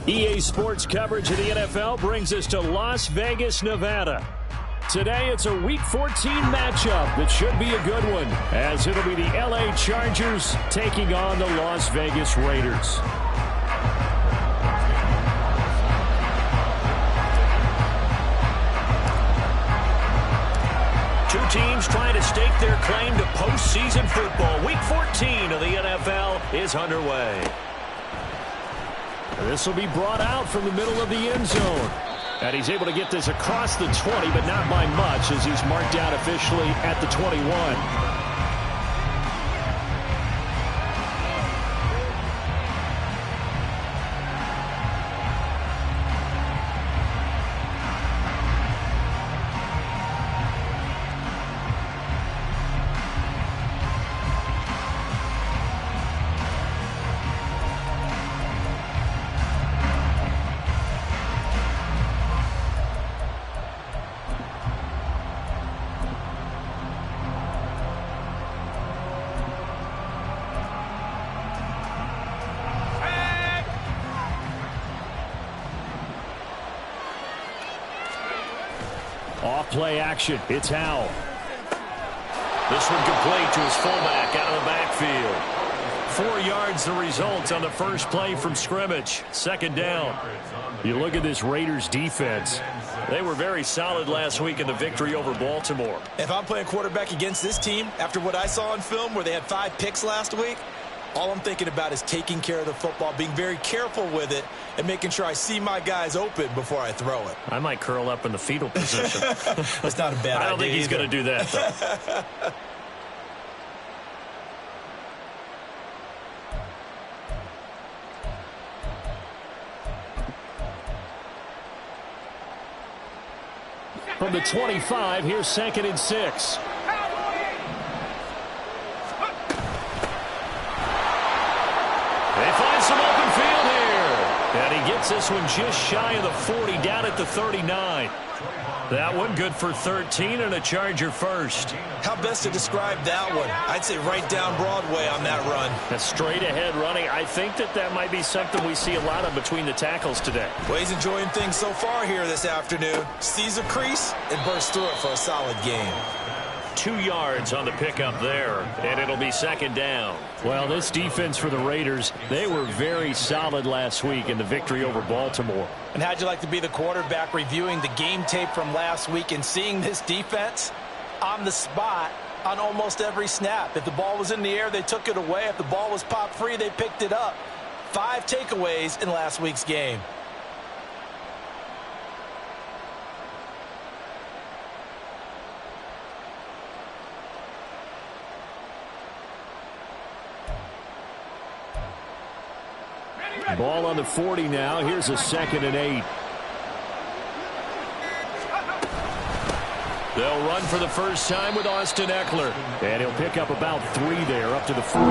EA Sports coverage of the NFL brings us to Las Vegas, Nevada. Today, it's a Week 14 matchup that should be a good one, as it'll be the LA Chargers taking on the Las Vegas Raiders. Two teams trying to stake their claim to postseason football. Week 14 of the NFL is underway. This will be brought out from the middle of the end zone. And he's able to get this across the 20, but not by much, as he's marked out officially at the 21. Off-play action. It's Howell. This one complete to his fullback out of the backfield. 4 yards the result on the first play from scrimmage. Second down. You look at this Raiders defense. They were very solid last week in the victory over Baltimore. If I'm playing quarterback against this team, after what I saw on film where they had 5 picks last week, all I'm thinking about is taking care of the football, being very careful with it, and making sure I see my guys open before I throw it. I might curl up in the fetal position. That's not a bad idea. I don't think he's going to do that, though. From the 25, here's 2nd and 6. They find some open field here. And he gets this one just shy of the 40, down at the 39. That one good for 13 and a Charger first. How best to describe that one? I'd say right down Broadway on that run. That's straight ahead running. I think that might be something we see a lot of between the tackles today. Well, he's enjoying things so far here this afternoon. Sees a crease and bursts through it for a solid game. 2 yards on the pickup there, and it'll be second down. Well, this defense for the Raiders, they were very solid last week in the victory over Baltimore. And how'd you like to be the quarterback reviewing the game tape from last week and seeing this defense on the spot on almost every snap? If the ball was in the air, they took it away. If the ball was popped free, they picked it up. 5 takeaways in last week's game. Ball on the 40 now. Here's a 2nd and 8. They'll run for the first time with Austin Eckler. And he'll pick up about 3 there, up to the 43.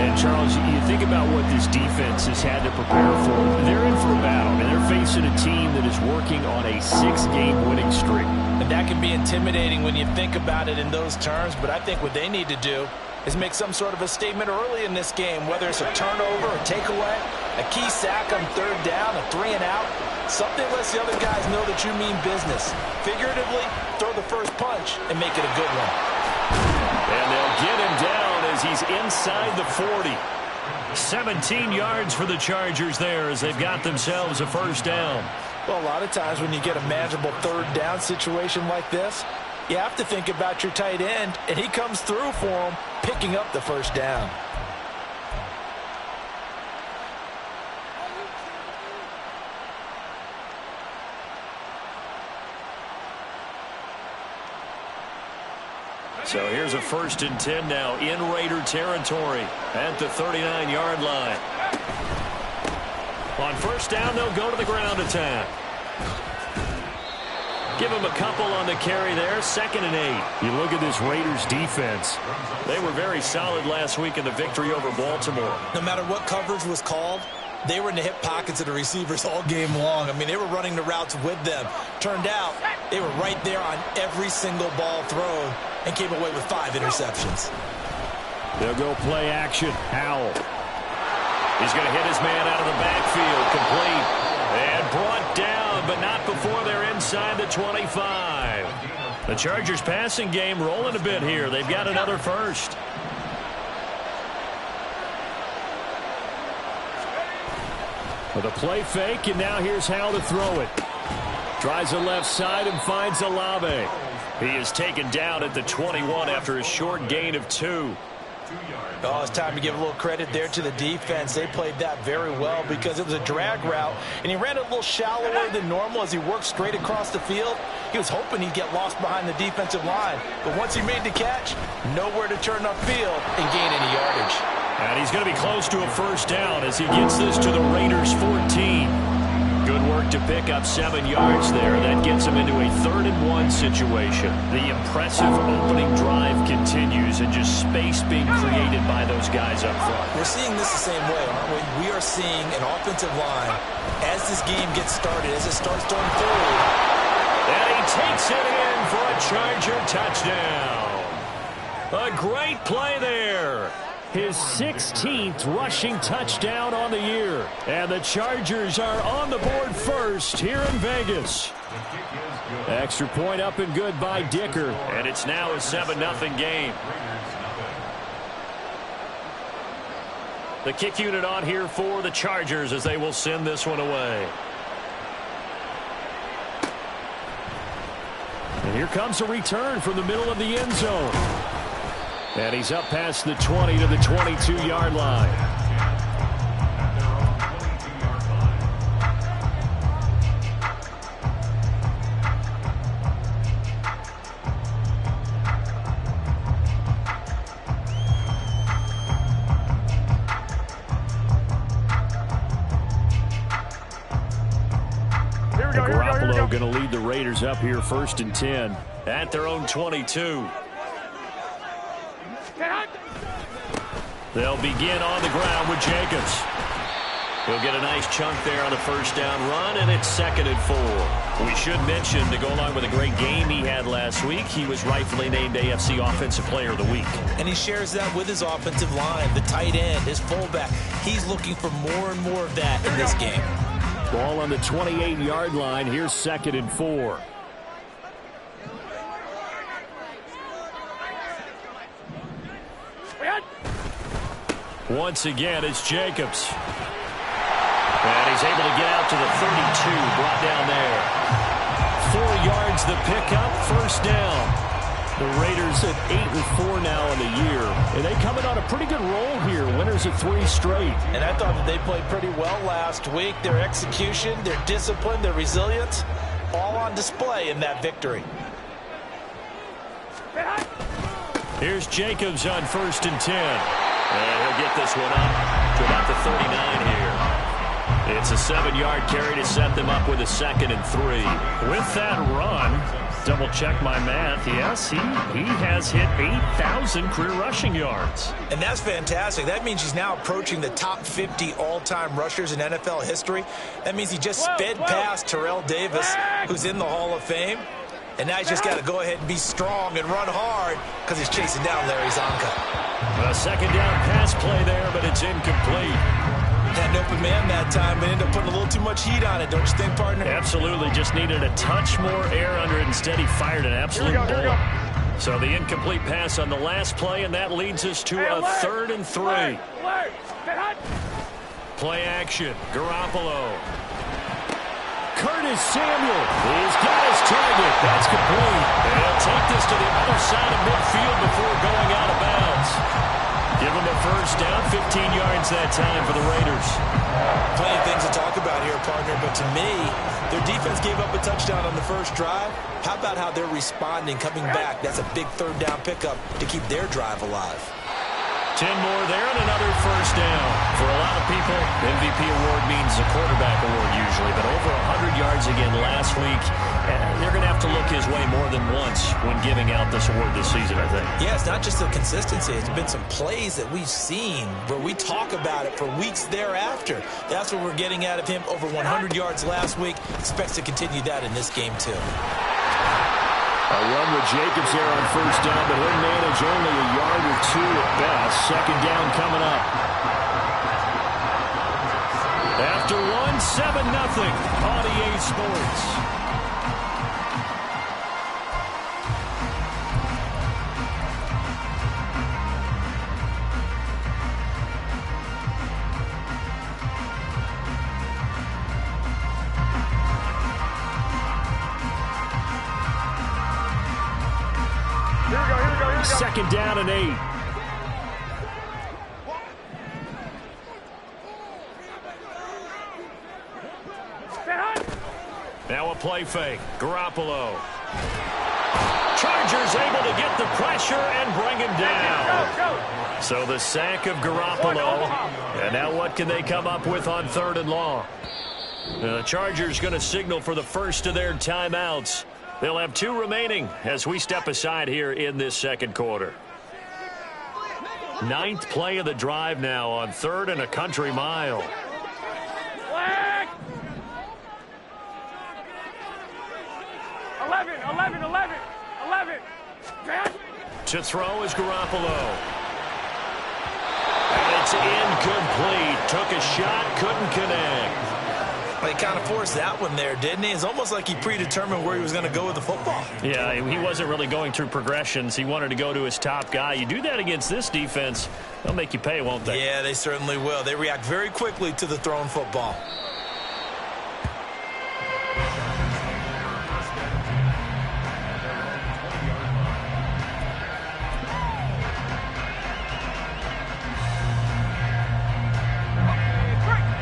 And, Charles, you think about what this defense has had to prepare for. They're in for a battle, and they're facing a team that is working on a 6-game winning streak. And that can be intimidating when you think about it in those terms, but I think what they need to do is make some sort of a statement early in this game, whether it's a turnover, a takeaway, a key sack on 3rd down, a 3 and out. Something lets the other guys know that you mean business. Figuratively, throw the first punch and make it a good one. And they'll get him down as he's inside the 40. 17 yards for the Chargers there as they've got themselves a first down. Well, a lot of times when you get a manageable 3rd down situation like this, you have to think about your tight end, and he comes through for him, picking up the first down. So here's a 1st and 10 now in Raider territory at the 39-yard line. On first down, they'll go to the ground attack. Give him a couple on the carry there. 2nd and 8. You look at this Raiders defense. They were very solid last week in the victory over Baltimore. No matter what coverage was called, they were in the hip pockets of the receivers all game long. I mean, they were running the routes with them. Turned out, they were right there on every single ball thrown and came away with 5 interceptions. They'll go play action. Howell. He's going to hit his man out of the backfield, complete. And brought down, but not before they're inside the 25. The Chargers passing game rolling a bit here. They've got another first. With a play fake, and now here's how to throw it. Tries the left side and finds Olave. He is taken down at the 21 after a short gain of 2. Oh, it's time to give a little credit there to the defense. They played that very well because it was a drag route, and he ran it a little shallower than normal as he worked straight across the field. He was hoping he'd get lost behind the defensive line, but once he made the catch, nowhere to turn upfield and gain any yardage. And he's going to be close to a first down as he gets this to the Raiders' 14. Good work to pick up 7 yards there. That gets him into a 3rd-and-1 situation. The impressive opening drive continues, and just space being created by those guys up front. We're seeing this the same way, aren't we? We are seeing an offensive line as this game gets started, as it starts to unfold. And he takes it in for a Charger touchdown. A great play there. His 16th rushing touchdown on the year. And the Chargers are on the board first here in Vegas. Extra point up and good by Dicker. And it's now a 7-0 game. The kick unit on here for the Chargers as they will send this one away. And here comes a return from the middle of the end zone. And he's up past the 20 to the 22-yard line. Garoppolo going to lead the Raiders up here 1st and 10 at their own 22. They'll begin on the ground with Jacobs. He'll get a nice chunk there on the first down run, and it's 2nd and 4. We should mention, to go along with a great game he had last week, he was rightfully named AFC Offensive Player of the Week. And he shares that with his offensive line, the tight end, his fullback. He's looking for more and more of that in this game. Ball on the 28-yard line. Here's 2nd and 4. Once again, it's Jacobs. And he's able to get out to the 32, brought down there. 4 yards the pickup, first down. The Raiders at 8-4 now in the year. And they coming on a pretty good roll here. Winners of 3 straight. And I thought that they played pretty well last week. Their execution, their discipline, their resilience, all on display in that victory. Here's Jacobs on 1st and 10. And he'll get this one up to about the 39 here. It's a 7-yard carry to set them up with a 2nd and 3. With that run, double check my math. Yes, he has hit 8,000 career rushing yards. And that's fantastic. That means he's now approaching the top 50 all-time rushers in NFL history. That means he just sped past Terrell Davis, who's in the Hall of Fame. And now he's just got to go ahead and be strong and run hard because he's chasing down Larry Zonka. A 2nd down pass play there, but it's incomplete. Had an open man that time, but ended up putting a little too much heat on it, don't you think, partner? Absolutely. Just needed a touch more air under it. Instead, he fired an absolute bullet. So the incomplete pass on the last play, and that leads us to a 3rd and 3. Play action. Garoppolo. Curtis Samuel. He's got his target. That's complete. And he'll take this to the other side of midfield before going out of bounds. Give him a first down, 15 yards that time for the Raiders. Plenty of things to talk about here, partner, but to me, their defense gave up a touchdown on the first drive. How about how they're responding, coming back? That's a big 3rd down pickup to keep their drive alive. 10 more there and another first down. For a lot of people, MVP award means a quarterback award usually, but over 100 yards again last week. They're going to have to look his way more than once when giving out this award this season, I think. Yeah, it's not just the consistency. It's been some plays that we've seen where we talk about it for weeks thereafter. That's what we're getting out of him. Over 100 yards last week. Expects to continue that in this game, too. A run with Jacobs there on first down, but he'll manage only a yard or 2 at best. 2nd down coming up. After one, 7-0 on EA Sports. Second down and 8. Now a play fake. Garoppolo. Chargers able to get the pressure and bring him down. So the sack of Garoppolo. And now what can they come up with on 3rd and long? The Chargers going to signal for the first of their timeouts. They'll have 2 remaining as we step aside here in this second quarter. 9th play of the drive now on 3rd and a country mile. Flag! 11. To throw is Garoppolo. And it's incomplete. Took a shot, couldn't connect. He kind of forced that one there, didn't he? It's almost like he predetermined where he was going to go with the football. Yeah, he wasn't really going through progressions. He wanted to go to his top guy. You do that against this defense, they'll make you pay, won't they? Yeah, they certainly will. They react very quickly to the thrown football.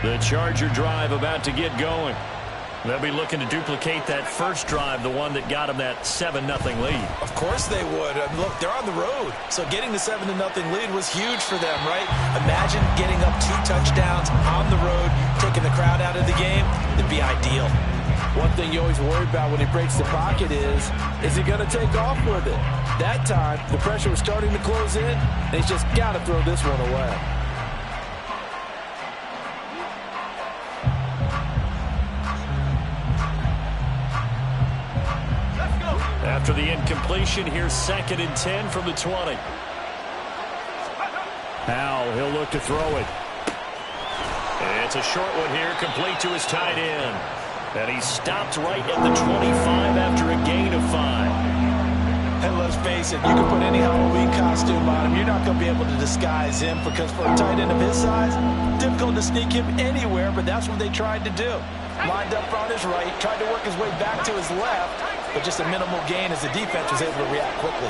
The Charger drive about to get going. They'll be looking to duplicate that first drive, the one that got them that 7-0 lead. Of course they would. Look, they're on the road, so getting the 7-0 lead was huge for them, right? Imagine getting up 2 touchdowns on the road, taking the crowd out of the game. It'd be ideal. One thing you always worry about when he breaks the pocket is he going to take off with it? That time, the pressure was starting to close in, and he's just got to throw this one away. After the incompletion, here's 2nd and 10 from the 20. Howell, he'll look to throw it. It's a short one here, complete to his tight end. And he stopped right at the 25 after a gain of 5. And let's face it, you can put any Halloween costume on him. You're not going to be able to disguise him because for a tight end of his size, difficult to sneak him anywhere, but that's what they tried to do. Lined up on his right, tried to work his way back to his left, but just a minimal gain as the defense was able to react quickly.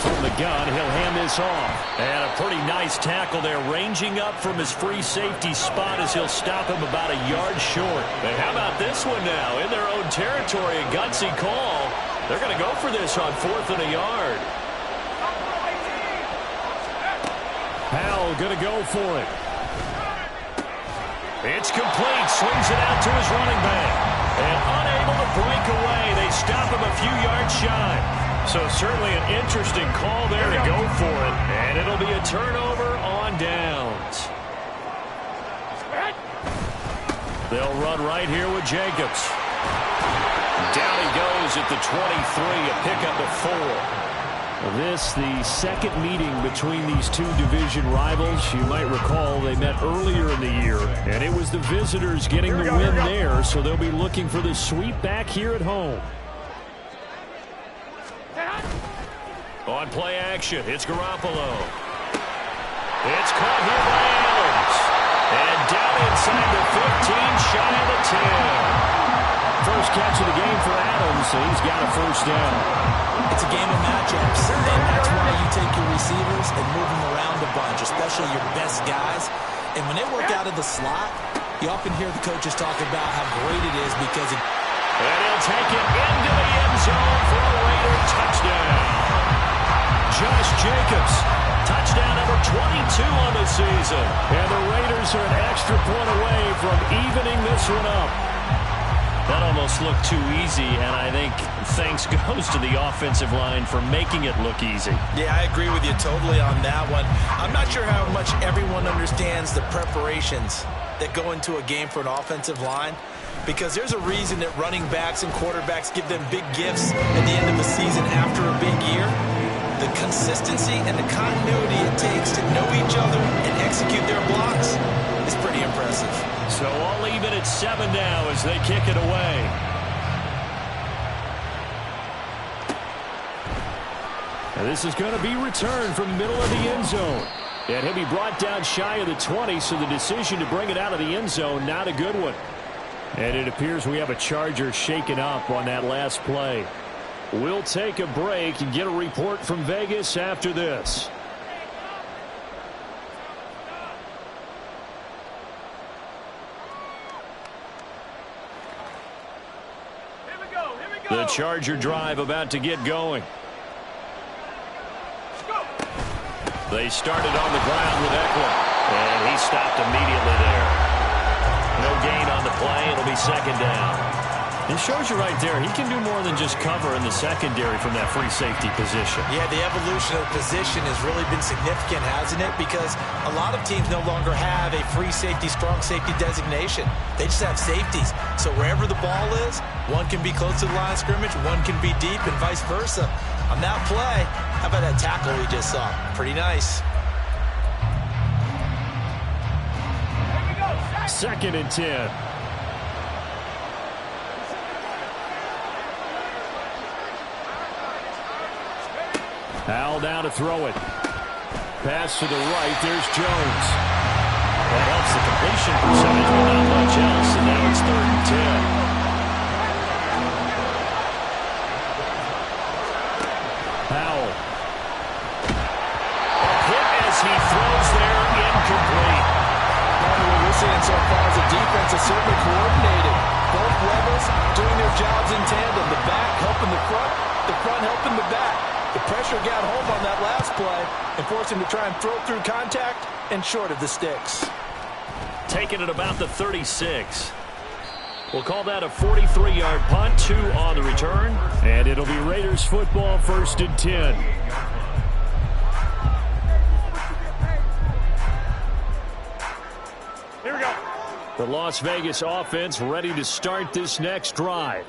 From the gun, he'll hand this off. And a pretty nice tackle there, ranging up from his free safety spot as he'll stop him about a yard short. And how about this one now? In their own territory, a gutsy call. They're going to go for this on 4th and a yard. Howell going to go for it. It's complete. Swings it out to his running back. And unable to break away. They stop him a few yards shy. So certainly an interesting call there to go for it. And it'll be a turnover on downs. They'll run right here with Jacobs. Down he goes at the 23, a pickup of 4. This, the second meeting between these 2 division rivals. You might recall they met earlier in the year, and it was the visitors getting the win there, so they'll be looking for the sweep back here at home. On play action, it's Garoppolo. It's caught here by Adams. And down inside the 15, shy of the 10. First catch of the game for Adams, so he's got a first down. It's a game of matchups, and that's why you take your receivers and move them around a bunch, especially your best guys. And when they work out of the slot, you often hear the coaches talk about how great it is because it... And he'll take it into the end zone for a Raider touchdown. Josh Jacobs, touchdown number 22 on the season. And the Raiders are an extra point away from evening this one up. That almost looked too easy, and I think thanks goes to the offensive line for making it look easy. Yeah, I agree with you totally on that one. I'm not sure how much everyone understands the preparations that go into a game for an offensive line, because there's a reason that running backs and quarterbacks give them big gifts at the end of the season after a big year. The consistency and the continuity it takes to know each other and execute their blocks is pretty impressive. So all even at 7 now as they kick it away. And this is going to be returned from the middle of the end zone. And he'll be brought down shy of the 20, so the decision to bring it out of the end zone, not a good one. And it appears we have a Charger shaken up on that last play. We'll take a break and get a report from Vegas after this. The Charger drive about to get going. They started on the ground with Eckler, and he stopped immediately there. No gain on the play. It'll be second down. It shows you right there, he can do more than just cover in the secondary from that free safety position. Yeah, the evolution of the position has really been significant, hasn't it? Because a lot of teams no longer have a free safety, strong safety designation. They just have safeties. So wherever the ball is, one can be close to the line of scrimmage, one can be deep, and vice versa. On that play, how about that tackle we just saw? Pretty nice. Second and 10. Howell down to throw it. Pass to the right. There's Jones. That helps the completion percentage, but not much else. And now it's 3rd and 10. Howell. A hit as he throws there, incomplete. What we're seeing so far is the defense is certainly coordinated. Both levels doing their jobs in tandem. The back helping the front helping the back. The pressure got home on that last play and forced him to try and throw through contact and short of the sticks. Taking it about the 36. We'll call that a 43-yard punt, 2 on the return. And it'll be Raiders football, 1st and 10. Here we go. The Las Vegas offense ready to start this next drive.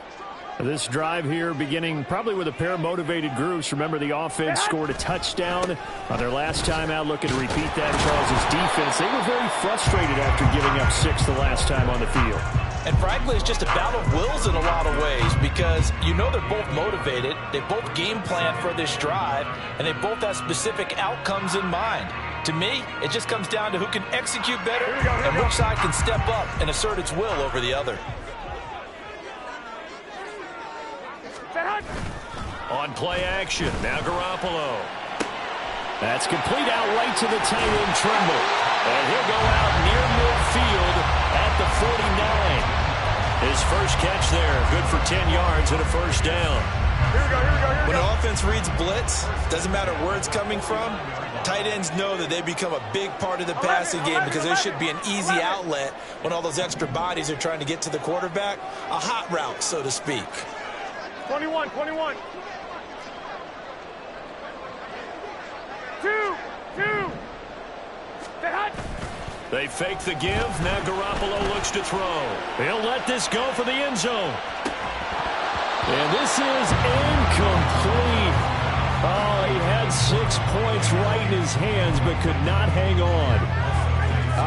This drive here beginning probably with a pair of motivated groups. Remember, the offense scored a touchdown on their last time out, looking to repeat that. Charles' defense, they were very frustrated after giving up 6 the last time on the field. And frankly, it's just a battle of wills in a lot of ways because you know they're both motivated. They both game plan for this drive, and they both have specific outcomes in mind. To me, it just comes down to who can execute better and which side can step up and assert its will over the other. On play action, now Garoppolo. That's complete out right to the tight end, Trimble. And he'll go out near midfield at the 49. His first catch there, good for 10 yards and a first down. Here we go. When an offense reads blitz, doesn't matter where it's coming from, tight ends know that they become a big part of the passing game because there should be an easy outlet when all those extra bodies are trying to get to the quarterback. A hot route, so to speak. 21. 2. They fake the give. Now Garoppolo looks to throw. He'll let this go for the end zone. And this is incomplete. Oh, he had 6 points right in his hands, but could not hang on.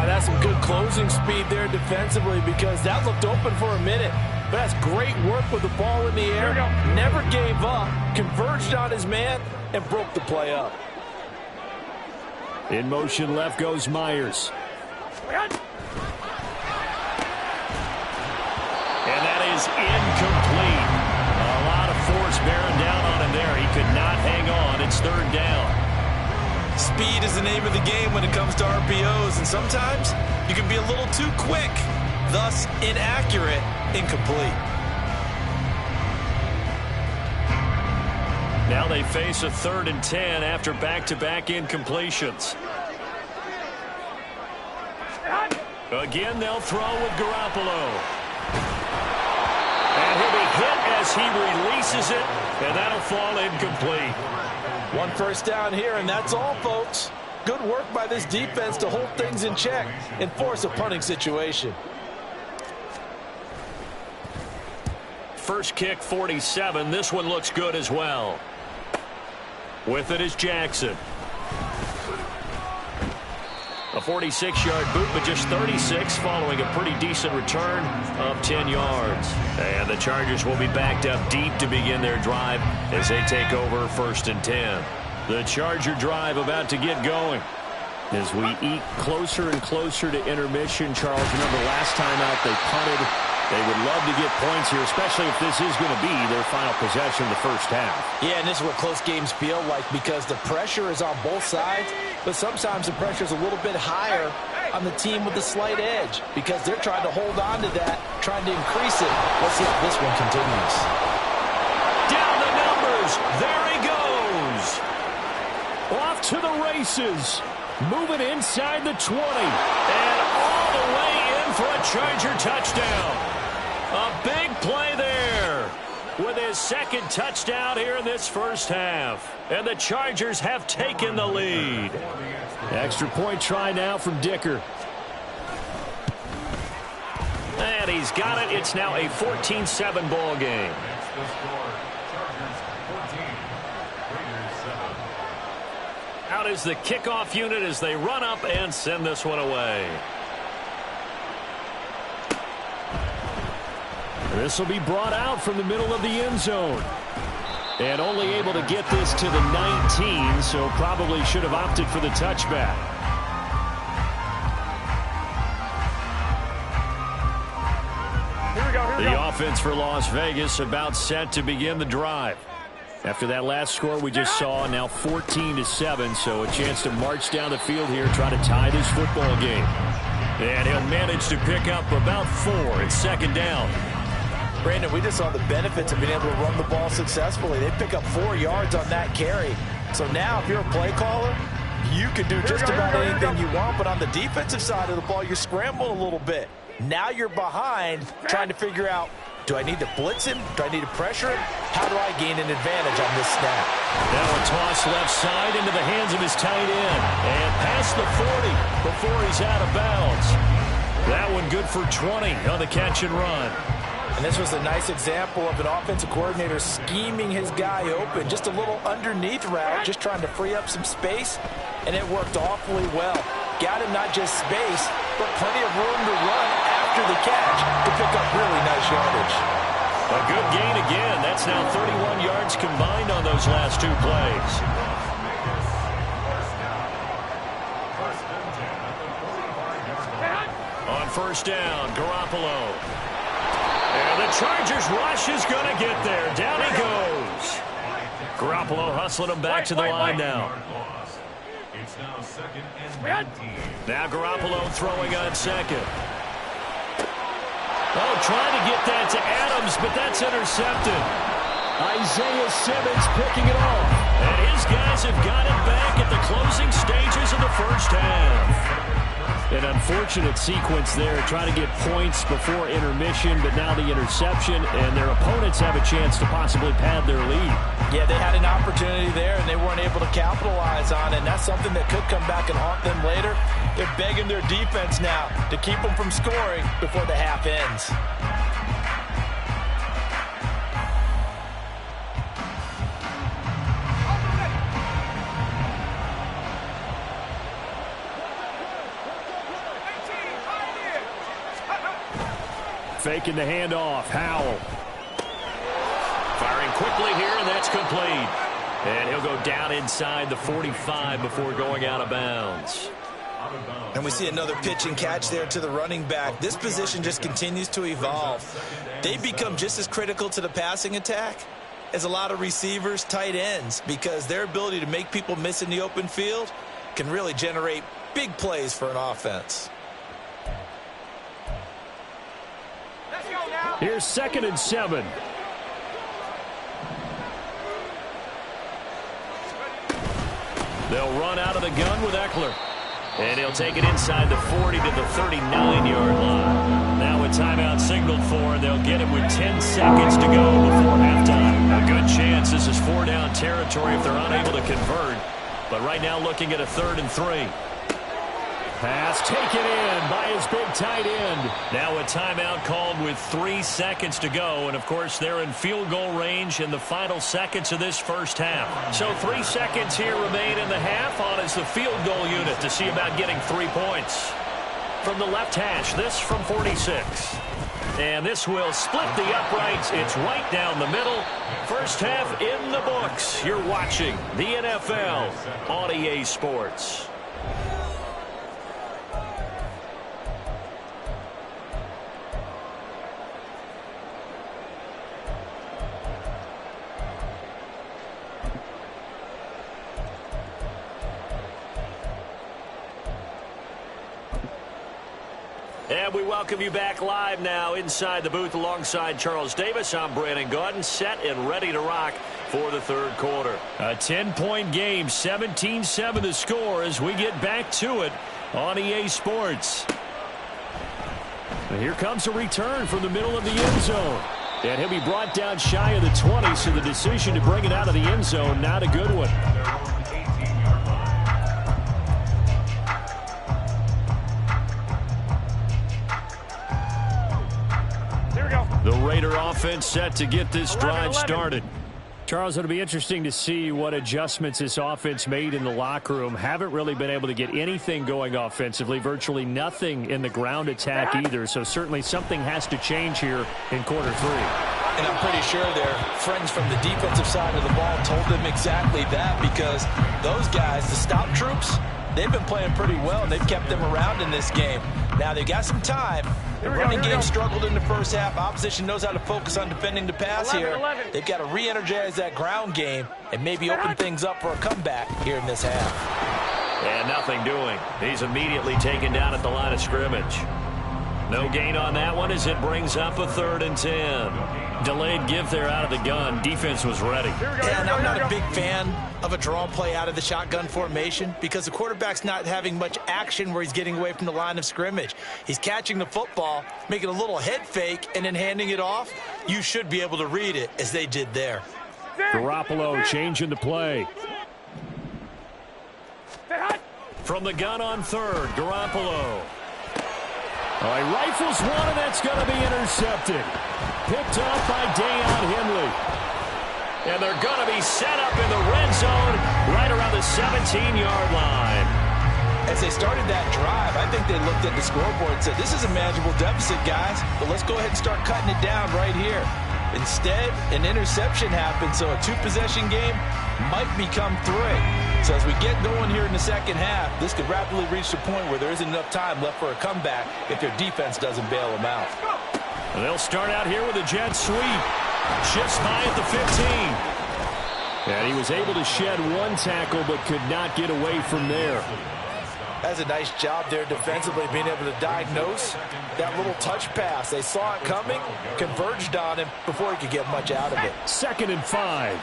That's some good closing speed there defensively because that looked open for a minute. But that's great work with the ball in the air. Never gave up, converged on his man, and broke the play up. In motion left goes Myers. And that is incomplete. A lot of force bearing down on him there. He could not hang on. It's 3rd down. Speed is the name of the game when it comes to RPOs, and sometimes you can be a little too quick, thus inaccurate, incomplete. Now they face a 3rd and 10 after back-to-back incompletions. Again, they'll throw with Garoppolo. And he'll be hit as he releases it, and that'll fall incomplete. 1 first down here, and that's all, folks. Good work by this defense to hold things in check and force a punting situation. First kick, 47. This one looks good as well. With it is Jackson. A 46-yard boot, but just 36 following a pretty decent return of 10 yards. And the Chargers will be backed up deep to begin their drive as they take over 1st and 10. The Charger drive about to get going. As we eke closer and closer to intermission, Charles, remember last time out they punted. They would love to get points here, especially if this is going to be their final possession of the first half. Yeah, and this is what close games feel like because the pressure is on both sides, but sometimes the pressure is a little bit higher on the team with the slight edge because they're trying to hold on to that, trying to increase it. Let's see how this one continues. Down the numbers. There he goes. Off to the races. Moving inside the 20. And all the way in for a Charger touchdown. A big play there with his 2nd touchdown here in this first half. And the Chargers have taken the lead. Extra point try now from Dicker. And he's got it. It's now a 14-7 ball game. Out is the kickoff unit as they run up and send this one away. This will be brought out from the middle of the end zone. And only able to get this to the 19, so probably should have opted for the touchback. Here we go. The offense for Las Vegas about set to begin the drive. After that last score we just saw, now 14-7, so a chance to march down the field here, try to tie this football game. And he'll manage to pick up about 4 in 2nd down. Brandon, we just saw the benefits of being able to run the ball successfully. They pick up 4 yards on that carry. So now if you're a play caller, you can do just about anything you want, but on the defensive side of the ball, you're scrambling a little bit. Now you're behind trying to figure out, do I need to blitz him? Do I need to pressure him? How do I gain an advantage on this snap? Now a toss left side into the hands of his tight end. And past the 40 before he's out of bounds. That one good for 20 on the catch and run. And this was a nice example of an offensive coordinator scheming his guy open. Just a little underneath route, just trying to free up some space. And it worked awfully well. Got him not just space, but plenty of room to run after the catch to pick up really nice yardage. A good gain again. That's now 31 yards combined on those last 2 plays. On 1st down, Garoppolo. And the Chargers rush is going to get there. Down he goes. Garoppolo hustling him back to the line now. It's now 2nd and 19. Now Garoppolo throwing on 2nd. Oh, trying to get that to Adams, but that's intercepted. Isaiah Simmons picking it off. And his guys have got it back at the closing stages of the first half. An unfortunate sequence there, trying to get points before intermission, but now the interception, and their opponents have a chance to possibly pad their lead. Yeah, they had an opportunity there, and they weren't able to capitalize on it, and that's something that could come back and haunt them later. They're begging their defense now to keep them from scoring before the half ends. Faking the handoff. Howell. Firing quickly here, and that's complete. And he'll go down inside the 45 before going out of bounds. And we see another pitch and catch there to the running back. This position just continues to evolve. They become just as critical to the passing attack as a lot of receivers, tight ends, because their ability to make people miss in the open field can really generate big plays for an offense. Here's 2nd and 7. They'll run out of the gun with Eckler. And he'll take it inside the 40 to the 39-yard line. Now a timeout signaled for, and they'll get it with 10 seconds to go before halftime. A good chance this is 4-down territory if they're unable to convert. But right now looking at a 3rd and 3. Pass taken in by his big tight end. Now a timeout called with 3 seconds to go. And, of course, they're in field goal range in the final seconds of this first half. So 3 seconds here remain in the half on as the field goal unit to see about getting 3 points. From the left hash, this from 46. And this will split the uprights. It's right down the middle. First half in the books. You're watching the NFL on EA Sports. And we welcome you back live now inside the booth alongside Charles Davis. I'm Brandon Gaudin, set and ready to rock for the third quarter. A 10-point game, 17-7 the score as we get back to it on EA Sports. And here comes a return from the middle of the end zone. And he'll be brought down shy of the 20, so the decision to bring it out of the end zone, not a good one. The Raider offense set to get this drive started. Charles, it'll be interesting to see what adjustments this offense made in the locker room. Haven't really been able to get anything going offensively, virtually nothing in the ground attack either. So certainly something has to change here in quarter 3. And I'm pretty sure their friends from the defensive side of the ball told them exactly that, because those guys, the stop troops, they've been playing pretty well, and they've kept them around in this game. Now they've got some time. The running game struggled in the first half. Opposition knows how to focus on defending the pass here. They've got to re-energize that ground game and maybe open things up for a comeback here in this half. And nothing doing. He's immediately taken down at the line of scrimmage. No gain on that one as it brings up a 3rd and 10. Delayed give there out of the gun. Defense was ready. And I'm not a big fan of a draw play out of the shotgun formation because the quarterback's not having much action where he's getting away from the line of scrimmage. He's catching the football, making a little head fake, and then handing it off. You should be able to read it as they did there. Garoppolo changing the play. From the gun on 3rd, Garoppolo. Oh, he rifles one, and that's going to be intercepted. Picked up by Deion Henley. And they're going to be set up in the red zone right around the 17-yard line. As they started that drive, I think they looked at the scoreboard and said, this is a manageable deficit, guys, but let's go ahead and start cutting it down right here. Instead, an interception happened, so a 2-possession game might become 3. So as we get going here in the second half, this could rapidly reach the point where there isn't enough time left for a comeback if their defense doesn't bail them out. They'll start out here with a jet sweep. Shifts by at the 15. And he was able to shed 1 tackle but could not get away from there. That's a nice job there defensively, being able to diagnose that little touch pass. They saw it coming, converged on him before he could get much out of it. 2nd and 5.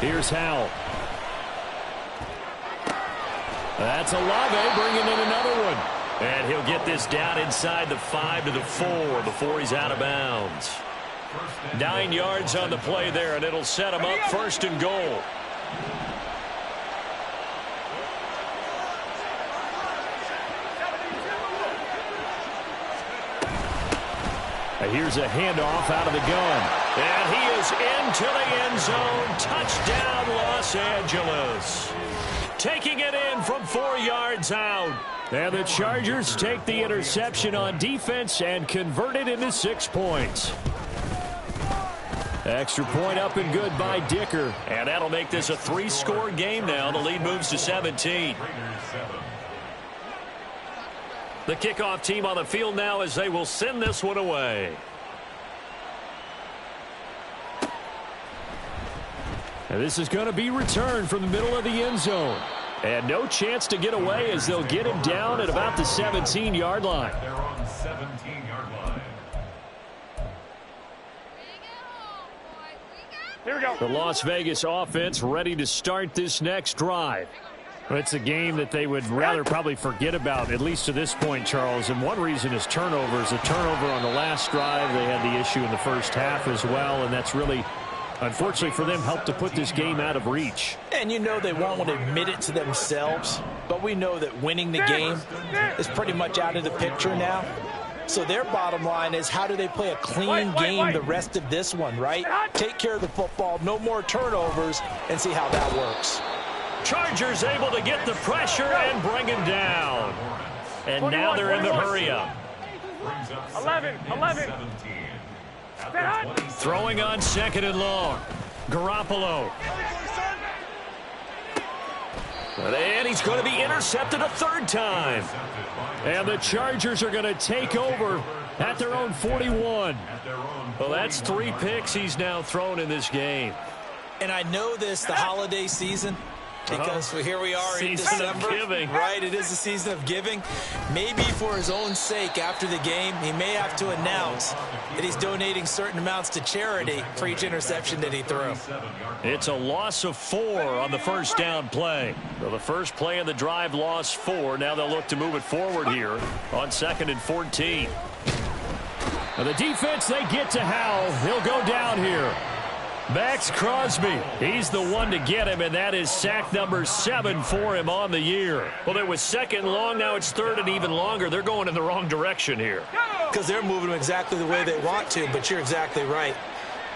Here's Howell. That's Olave bringing in another one. And he'll get this down inside the 5 to the 4 before he's out of bounds. 9 yards on the play there, and it'll set him up 1st and goal. Here's a handoff out of the gun. And he is into the end zone. Touchdown, Los Angeles. Taking it in from 4 yards out. And the Chargers take the interception on defense and convert it into 6 points. Extra point up and good by Dicker. And that'll make this a 3-score game now. The lead moves to 17. The kickoff team on the field now as they will send this one away. And this is going to be returned from the middle of the end zone. And no chance to get away as they'll get him down at about the 17-yard line. They're on the 17-yard line. Here we go. The Las Vegas offense ready to start this next drive. Well, it's a game that they would rather probably forget about, at least to this point, Charles. And one reason is turnovers. A turnover on the last drive. They had the issue in the first half as well, and that's really, unfortunately for them, helped to put this game out of reach. And you know they won't want to admit it to themselves, but we know that winning the game is pretty much out of the picture now. So their bottom line is, how do they play a clean game the rest of this one, right? Take care of the football, no more turnovers, and see how that works. Chargers able to get the pressure and bring him down. And now they're in the hurry-up. 11. Throwing on 2nd and long. Garoppolo. And he's going to be intercepted a 3rd time. And the Chargers are going to take over at their own 41. Well, that's 3 picks he's now thrown in this game. And I know this, the holiday season, because here we are in December, right? It is the season of giving. Maybe for his own sake after the game, he may have to announce that he's donating certain amounts to charity for each interception that he threw. It's a loss of 4 on the first down play. So the first play of the drive lost 4. Now they'll look to move it forward here on 2nd and 14. Now the defense, they get to Howell. He'll go down here. Max Crosby, he's the one to get him, and that is sack number 7 for him on the year. Well, it was 2nd and long, now it's 3rd and even longer. They're going in the wrong direction here. Because they're moving them exactly the way they want to, but you're exactly right.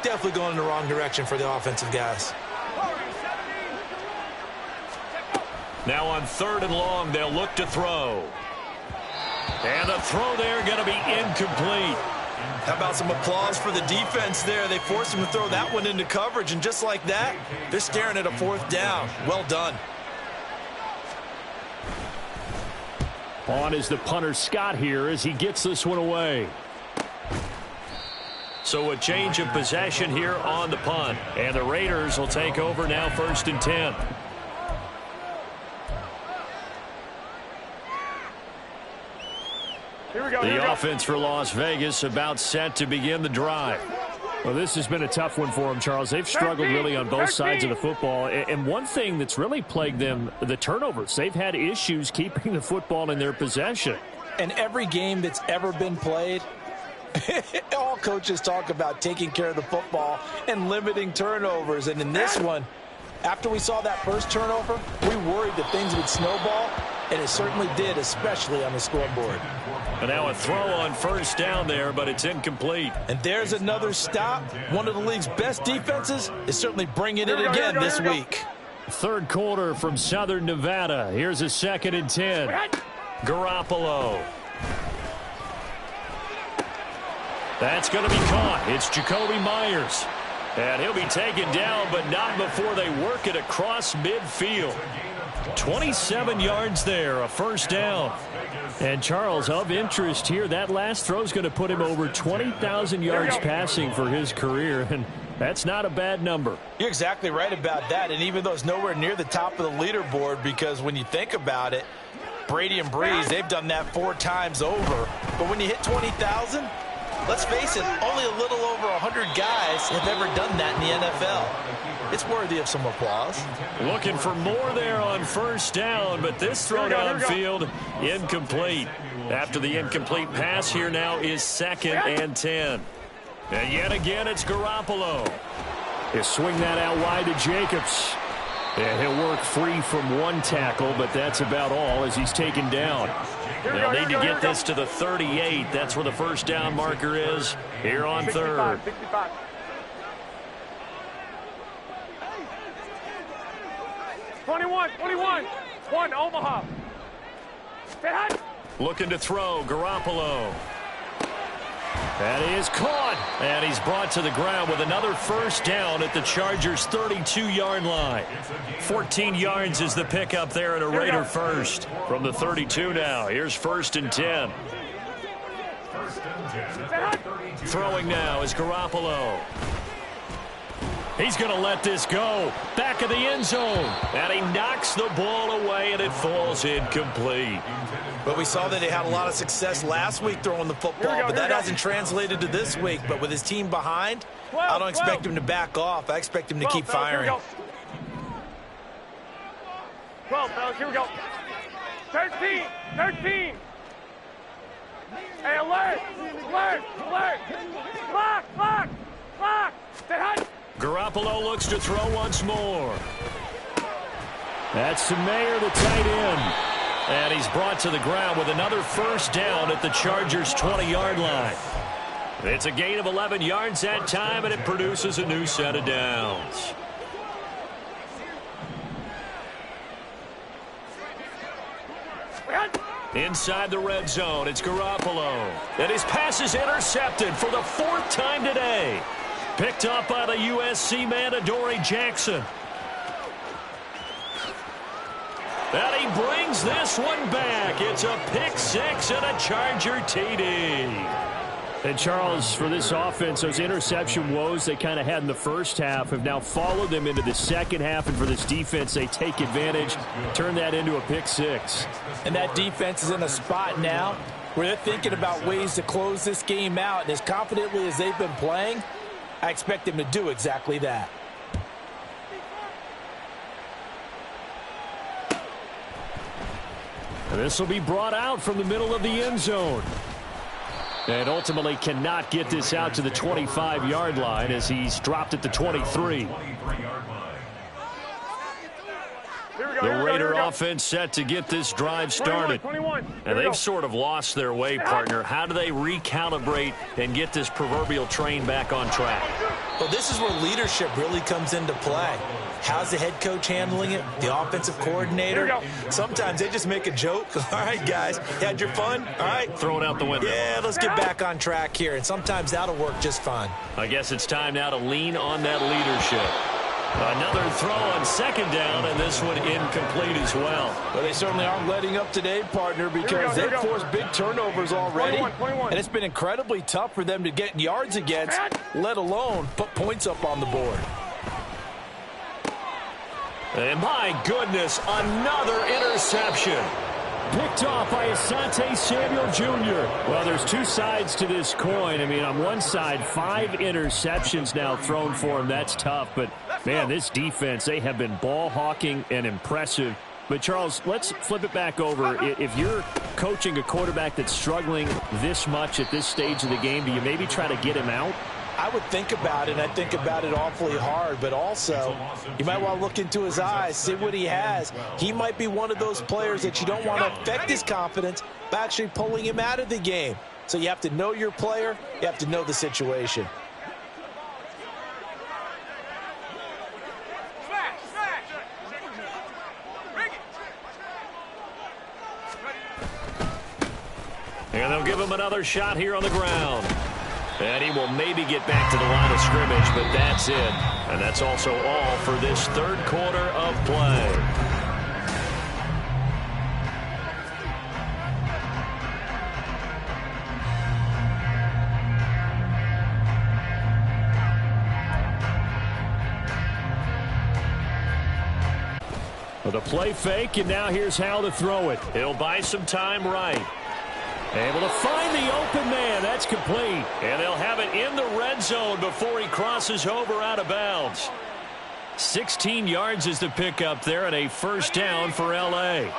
Definitely going in the wrong direction for the offensive guys. Now on 3rd and long, they'll look to throw. And the throw there going to be incomplete. How about some applause for the defense there? They forced him to throw that one into coverage, and just like that, they're staring at a 4th down. Well done. On is the punter Scott here as he gets this one away. So a change of possession here on the punt. And the Raiders will take over now 1st and 10. The offense for Las Vegas about set to begin the drive. Well, this has been a tough one for them, Charles. They've struggled really on both sides of the football. And one thing that's really plagued them, the turnovers. They've had issues keeping the football in their possession. And every game that's ever been played, all coaches talk about taking care of the football and limiting turnovers. And in this one, after we saw that first turnover, we worried that things would snowball, and it certainly did, especially on the scoreboard. And now a throw on 1st down there, but it's incomplete. And there's another stop. One of the league's best defenses is certainly bringing it again this week. 3rd quarter from Southern Nevada. Here's a 2nd and 10. Garoppolo. That's going to be caught. It's Jacoby Myers. And he'll be taken down, but not before they work it across midfield. 27 yards there, a 1st down. And Charles, of interest here, that last throw is going to put him over 20,000 yards passing for his career, and that's not a bad number. You're exactly right about that, and even though it's nowhere near the top of the leaderboard, because when you think about it, Brady and Breeze, they've done that 4 times over. But when you hit 20,000, let's face it, only a little over 100 guys have ever done that in the NFL. It's worthy of some applause. Looking for more there on 1st down, but this throw downfield incomplete. After the incomplete pass, here now is 2nd and 10. And yet again, it's Garoppolo. He'll swing that out wide to Jacobs. And he'll work free from one tackle, but that's about all as he's taken down. They'll need to get this to the 38. That's where the 1st down marker is here on 3rd. 65. One, Omaha. Looking to throw, Garoppolo. That is caught, and he's brought to the ground with another 1st down at the Chargers' 32-yard line. 14 yards is the pickup there at a Raider 1st. From the 32 now, here's 1st and 10. Throwing now is Garoppolo. He's going to let this go. Back of the end zone. And he knocks the ball away, and it falls incomplete. But we saw that he had a lot of success last week throwing the football, but that hasn't translated to this week. But with his team behind, I don't expect him to back off. I expect him to keep firing. 12, fellas. Here we go. 13. 13. Hey, alert. Alert. Alert. Clock. Stay hot. Garoppolo looks to throw once more. That's Mayer, the tight end. And he's brought to the ground with another first down at the Chargers' 20-yard line. It's a gain of 11 yards that time, and it produces a new set of downs. Inside the red zone, it's Garoppolo. And his pass is intercepted for the 4th time today. Picked up by the USC man, Adoree Jackson. And he brings this one back. It's a pick six and a Charger TD. And, Charles, for this offense, those interception woes they kind of had in the first half have now followed them into the second half. And for this defense, they take advantage, turn that into a pick six. And that defense is in a spot now where they're thinking about ways to close this game out. And as confidently as they've been playing, I expect them to do exactly that. And this will be brought out from the middle of the end zone. And ultimately cannot get this out to the 25-yard line as he's dropped at the 23. The Raider offense set to get this drive started. 21. And they've sort of lost their way, partner. How do they recalibrate and get this proverbial train back on track? Well, this is where leadership really comes into play. How's the head coach handling it? The offensive coordinator? Sometimes they just make a joke. All right, guys, you had your fun? All right. Throw it out the window. Yeah, let's get back on track here. And sometimes that'll work just fine. I guess it's time now to lean on that leadership. Another throw on second down, and this one incomplete as well. Well, they certainly aren't letting up today, partner, because they've forced big turnovers already. 21. And it's been incredibly tough for them to get yards against, let alone put points up on the board. And my goodness, another interception. Picked off by Asante Samuel Jr. Well, there's two sides to this coin. I mean, on one side, 5 interceptions now thrown for him. That's tough. But, man, this defense, they have been ball hawking and impressive. But, Charles, let's flip it back over. If you're coaching a quarterback that's struggling this much at this stage of the game, do you maybe try to get him out? I would think about it, and I think about it awfully hard, but also you might want to look into his eyes, see what he has. He might be one of those players that you don't want to affect his confidence by actually pulling him out of the game. So you have to know your player, you have to know the situation. And they'll give him another shot here on the ground. And he will maybe get back to the line of scrimmage, but that's it. And that's also all for this third quarter of play. With a play fake, and now here's how to throw it. He'll buy some time right. Able to find the open man. That's complete. And they'll have it in the red zone before he crosses over out of bounds. 16 yards is the pickup there, and a first down for L.A.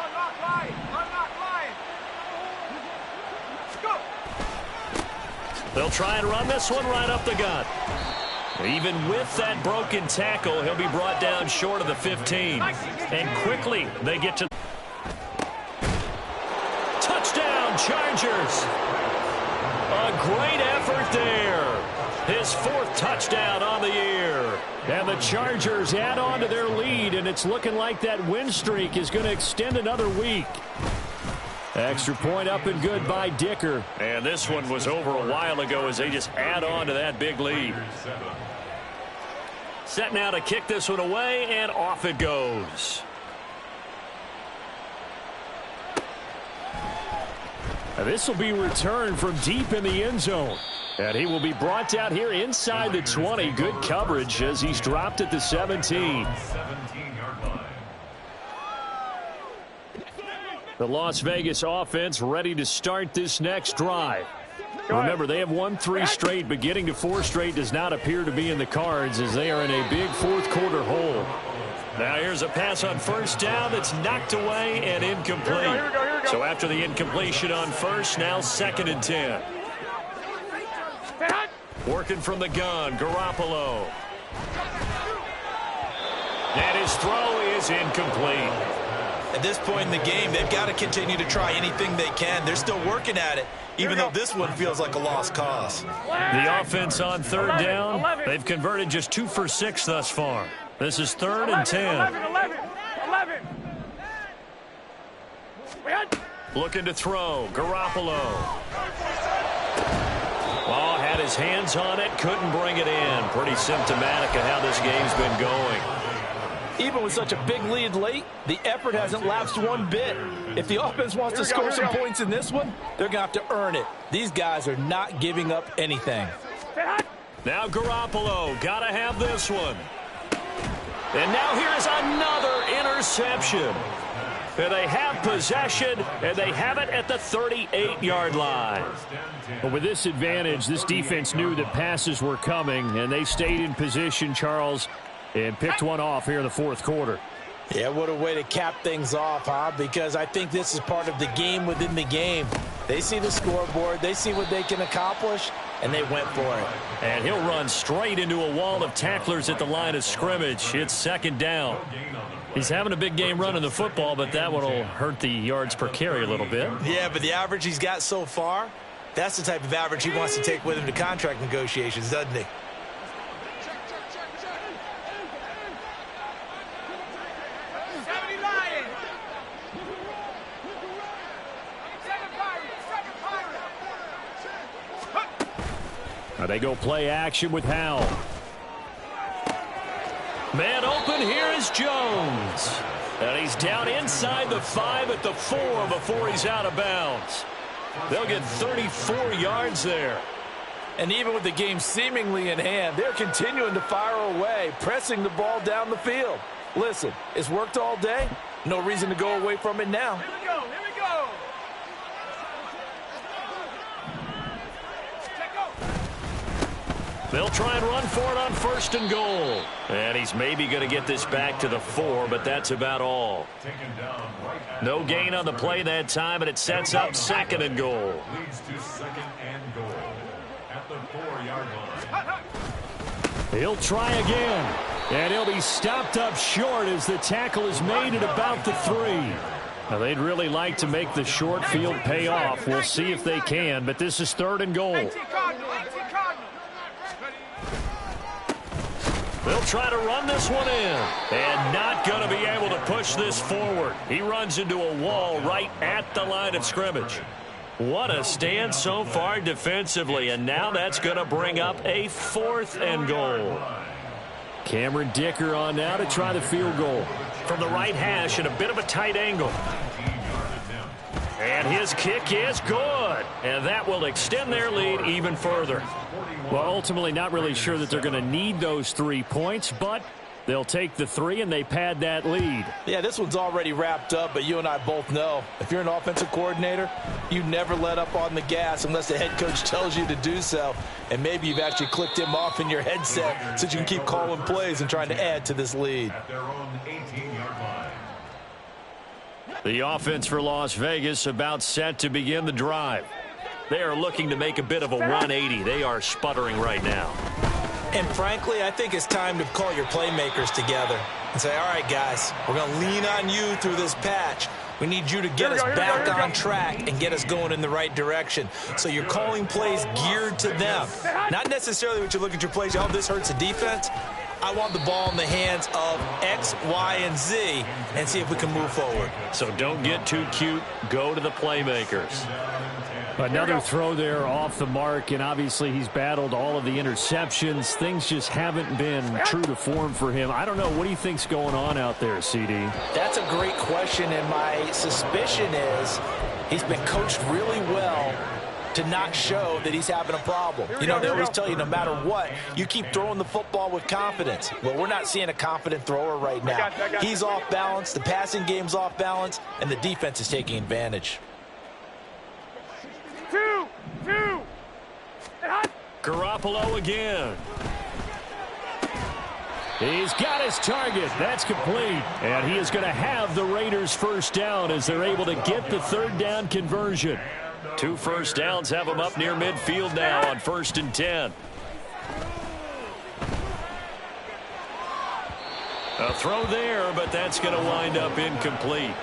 They'll try and run this one right up the gut. Even with that broken tackle, he'll be brought down short of the 15. And quickly, they get to Chargers. A great effort there. His 4th touchdown on the year. And the Chargers add on to their lead, and it's looking like that win streak is going to extend another week. Extra point up and good by Dicker. And this one was over a while ago as they just add on to that big lead. Set now to kick this one away, and off it goes. This will be returned from deep in the end zone. And he will be brought down here inside the 20. Good coverage as he's dropped at the 17. The Las Vegas offense ready to start this next drive. Remember, they have won 3 straight, but getting to 4 straight does not appear to be in the cards as they are in a big fourth quarter hole. Now here's a pass on first down that's knocked away and incomplete. Here we go. So after the incompletion on first, now 2nd and 10. Working from the gun, Garoppolo. And his throw is incomplete. At this point in the game, they've got to continue to try anything they can. They're still working at it, even though this one feels like a lost cause. The offense on 3rd down, they've converted just 2 for 6 thus far. This is 3rd and 10. 11. Looking to throw, Garoppolo. Oh, had his hands on it, couldn't bring it in. Pretty symptomatic of how this game's been going. Even with such a big lead late, the effort hasn't lapsed one bit. If the offense wants to score some points in this one, they're going to have to earn it. These guys are not giving up anything. Now Garoppolo, got to have this one. And now here's another interception. And they have possession, and they have it at the 38-yard line. But with this advantage, this defense knew that passes were coming, and they stayed in position, Charles, and picked one off here in the 4th quarter. Yeah, what a way to cap things off, huh? Because I think this is part of the game within the game. They see the scoreboard, they see what they can accomplish, and they went for it. And he'll run straight into a wall of tacklers at the line of scrimmage. It's 2nd down. He's having a big game running the football, but that one will hurt the yards per carry a little bit. Yeah, but the average he's got so far, that's the type of average he wants to take with him to contract negotiations, doesn't he? Now they go play action with Howell. Man open, here is Jones. And he's down inside the 5 at the 4 before he's out of bounds. They'll get 34 yards there. And even with the game seemingly in hand, they're continuing to fire away, pressing the ball down the field. Listen, it's worked all day. No reason to go away from it now. Here we go. They'll try and run for it on 1st and goal. And he's maybe going to get this back to the 4, but that's about all. No gain on the play that time, and it sets up 2nd and goal. Leads to 2nd and goal at the 4-yard line. He'll try again, and he'll be stopped up short as the tackle is made at about the 3. Now, they'd really like to make the short field pay off. We'll see if they can, but this is 3rd and goal. They'll try to run this one in, and not going to be able to push this forward. He runs into a wall right at the line of scrimmage. What a stand so far defensively, and now that's going to bring up a 4th and goal. Cameron Dicker on now to try the field goal. From the right hash and a bit of a tight angle. And his kick is good, and that will extend their lead even further. Well, ultimately not really sure that they're going to need those 3 points, but they'll take the 3 and they pad that lead. Yeah, this one's already wrapped up, but you and I both know if you're an offensive coordinator, you never let up on the gas unless the head coach tells you to do so. And maybe you've actually clicked him off in your headset so you can keep calling plays and trying to add to this lead. At their own 18-yard line. The offense for Las Vegas about set to begin the drive. They are looking to make a bit of a 180. They are sputtering right now. And frankly, I think it's time to call your playmakers together and say, all right, guys, we're going to lean on you through this patch. We need you to get us back on track and get us going in the right direction. So you're calling plays geared to them. Not necessarily what you look at your plays, oh, this hurts the defense. I want the ball in the hands of X, Y, and Z and see if we can move forward. So don't get too cute. Go to the playmakers. Another throw there off the mark, and obviously he's battled all of the interceptions. Things just haven't been true to form for him. I don't know. What do you think's going on out there, CD? That's a great question, and my suspicion is he's been coached really well to not show that he's having a problem. You know, they always tell you no matter what, you keep throwing the football with confidence. Well, we're not seeing a confident thrower right now. He's off balance, the passing game's off balance, and the defense is taking advantage. Two. Garoppolo again. He's got his target. That's complete. And he is going to have the Raiders first down as they're able to get the third down conversion. 2 first downs have them up near midfield now on 1st and 10. A throw there, but that's going to wind up incomplete.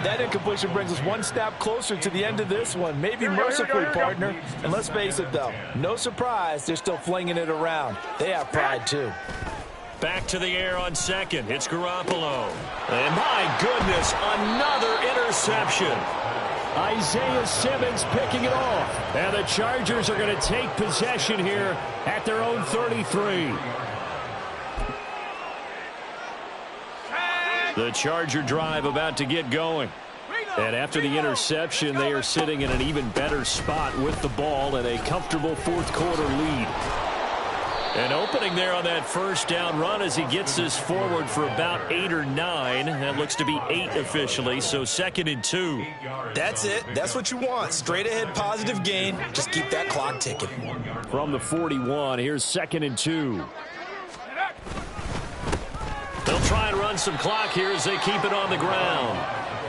That incompletion brings us one step closer to the end of this one. Maybe mercifully, partner. And let's face it, though, no surprise, they're still flinging it around. They have pride, too. Back to the air on 2nd. It's Garoppolo. And my goodness, another interception. Isaiah Simmons picking it off. And the Chargers are going to take possession here at their own 33. The Charger drive about to get going. And after the interception, they are sitting in an even better spot with the ball and a comfortable fourth quarter lead. An opening there on that first down run as he gets this forward for about 8 or 9. That looks to be 8 officially, so 2nd and 2. That's it. That's what you want. Straight ahead positive gain. Just keep that clock ticking. From the 41, here's 2nd and 2. They'll try and run some clock here as they keep it on the ground.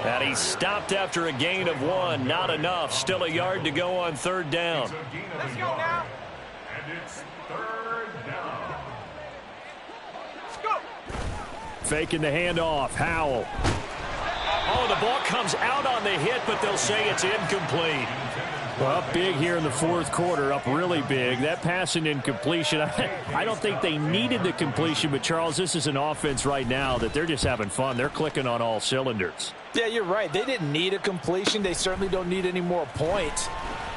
And he stopped after a gain of 1. Not enough. Still a yard to go on 3rd down. Let's go now. And it's 3rd down. Let's go. Faking the handoff. Howell. Oh, the ball comes out on the hit, but they'll say it's incomplete. Up big here in the fourth quarter, up really big. That pass and incompletion, I don't think they needed the completion, but Charles, this is an offense right now that they're just having fun. They're clicking on all cylinders. Yeah, you're right. They didn't need a completion. They certainly don't need any more points.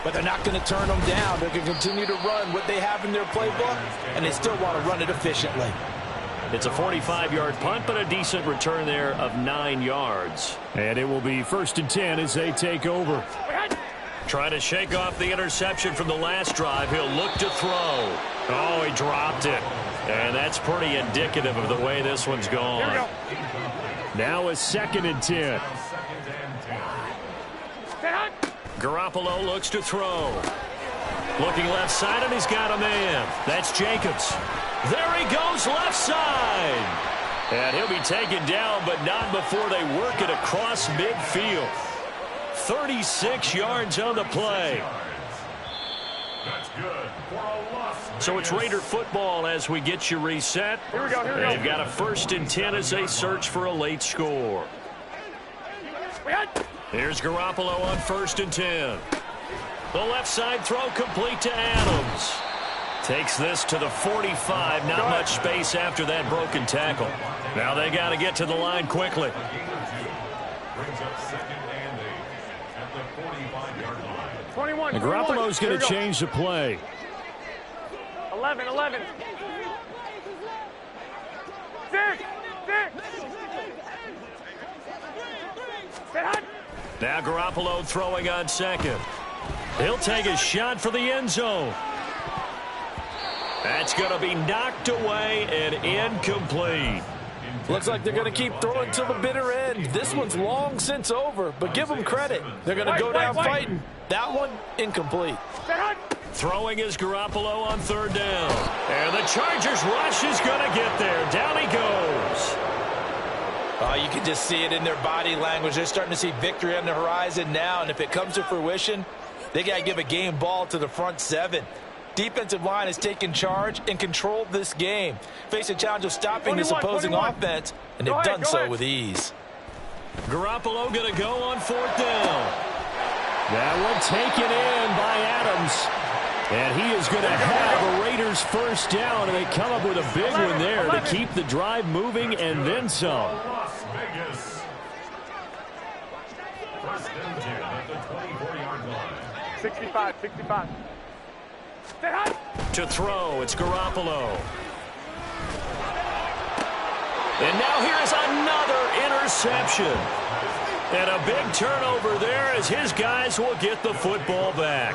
But they're not going to turn them down. They're going to continue to run what they have in their playbook, and they still want to run it efficiently. It's a 45-yard punt, but a decent return there of 9 yards. And it will be 1st and 10 as they take over. Trying to shake off the interception from the last drive. He'll look to throw. Oh, he dropped it. And that's pretty indicative of the way this one's gone. Here we go. Now it's 2nd and 10. Garoppolo looks to throw. Looking left side, and he's got a man. That's Jacobs. There he goes left side. And he'll be taken down, but not before they work it across midfield. 36 yards on the play. That's good for a loss. So it's Raider football as we get you reset. Here we go, here we go. They've got a 1st and 10 as they search for a late score. Here's Garoppolo on 1st and 10. The left side throw complete to Adams. Takes this to the 45. Not much space after that broken tackle. Now they got to get to the line quickly. Brings up 2nd and 8 at the 45-yard line. 21. And Garoppolo's going to change the play. 11. 6. Now Garoppolo throwing on 2nd. He'll take a shot for the end zone. That's going to be knocked away and incomplete. Looks like they're going to keep throwing till the bitter end. This one's long since over, but give them credit. They're going to go down fighting. That one, incomplete. Throwing is Garoppolo on 3rd down. And the Chargers rush is going to get there. Down he goes. Oh, you can just see it in their body language. They're starting to see victory on the horizon now, and if it comes to fruition, they got to give a game ball to the front 7. Defensive line has taken charge and controlled this game. Face a challenge of stopping this opposing offense, and they've done so with ease. Garoppolo going to go on 4th down. That one taken in by Adams. And he is going to have a Raiders first down, and they come up with a big one there to keep the drive moving and then some. Las Vegas. 1st and 10 at the 24-yard line. 65. To throw, it's Garoppolo. And now here's another interception. And a big turnover there as his guys will get the football back.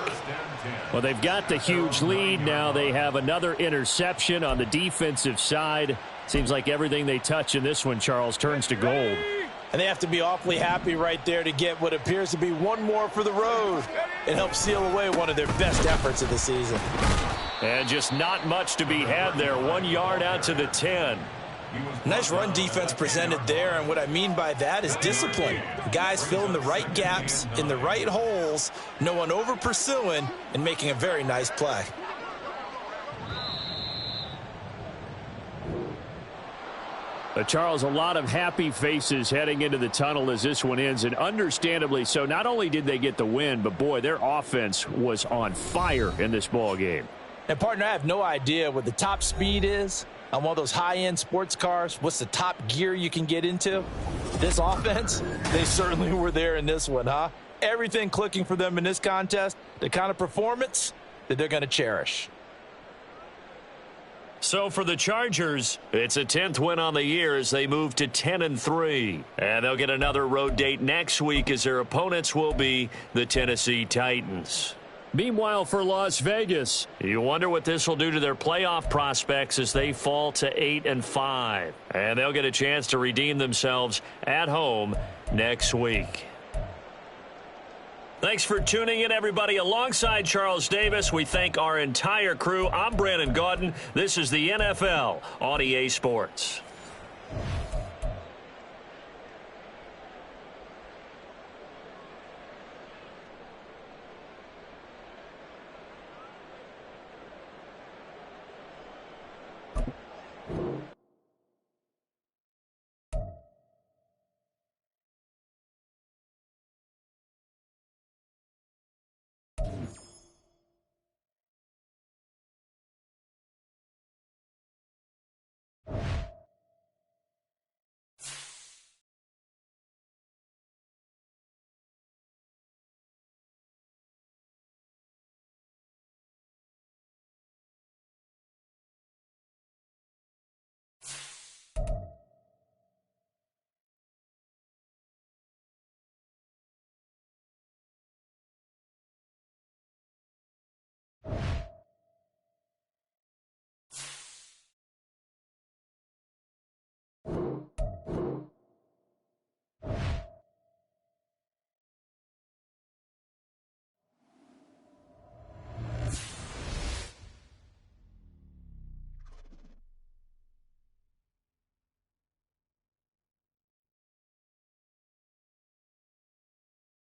Well, they've got the huge lead. Now they have another interception on the defensive side. Seems like everything they touch in this one, Charles, turns to gold. And they have to be awfully happy right there to get what appears to be one more for the road. It helps seal away one of their best efforts of the season. And just not much to be had there. 1 yard out to the 10. Nice run defense presented there, and what I mean by that is discipline. Guys filling the right gaps in the right holes, no one over pursuing, and making a very nice play. Charles, a lot of happy faces heading into the tunnel as this one ends, and understandably so. Not only did they get the win, but boy, their offense was on fire in this ball game. And partner, I have no idea what the top speed is on one of those high-end sports cars. What's the top gear you can get into? This offense, they certainly were there in this one, huh? Everything clicking for them in this contest, the kind of performance that they're going to cherish. So for the Chargers, it's a 10th win on the year as they move to 10-3. And they'll get another road date next week as their opponents will be the Tennessee Titans. Meanwhile, for Las Vegas, you wonder what this will do to their playoff prospects as they fall to 8-5. And they'll get a chance to redeem themselves at home next week. Thanks for tuning in, everybody. Alongside Charles Davis, we thank our entire crew. I'm Brandon Gaudin. This is the NFL on EA Sports.